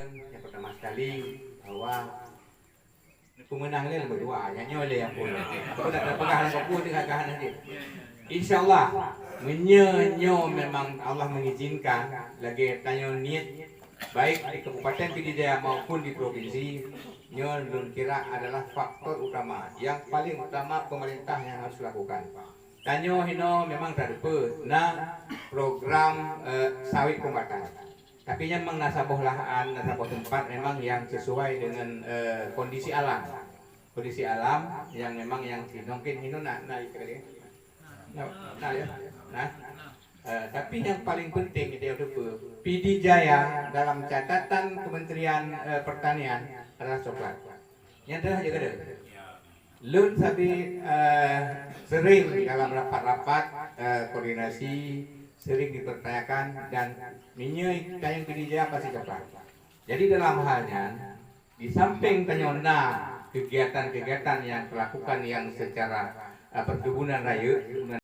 Yang pertama sekali bahwa pemenangnya berdua, nyanyi oleh yang pun. Kalau tak pegang kau dengan kahan nanti. InsyaAllah menyo memang Allah mengizinkan lagi tanya niat baik di Kabupaten Pidijaya maupun di provinsi. Nyo kira adalah faktor utama yang paling utama pemerintah yang harus lakukan. Tanyo hino memang terdapat program sawit kombatan. Tapi yang memang nasabah lahan, nasabah tempat memang yang sesuai dengan kondisi alam yang memang yang mungkin hino tapi yang paling penting itu Pidijaya dalam catatan Kementerian Pertanian adalah coklat. Yang adalah juga ada. Lun sabi sering dalam rapat-rapat koordinasi sering dipertanyakan dan minyak tayang Pidijaya pasti coklat. Jadi dalam halnya di samping tanyona kegiatan-kegiatan yang dilakukan yang secara perkebunan raya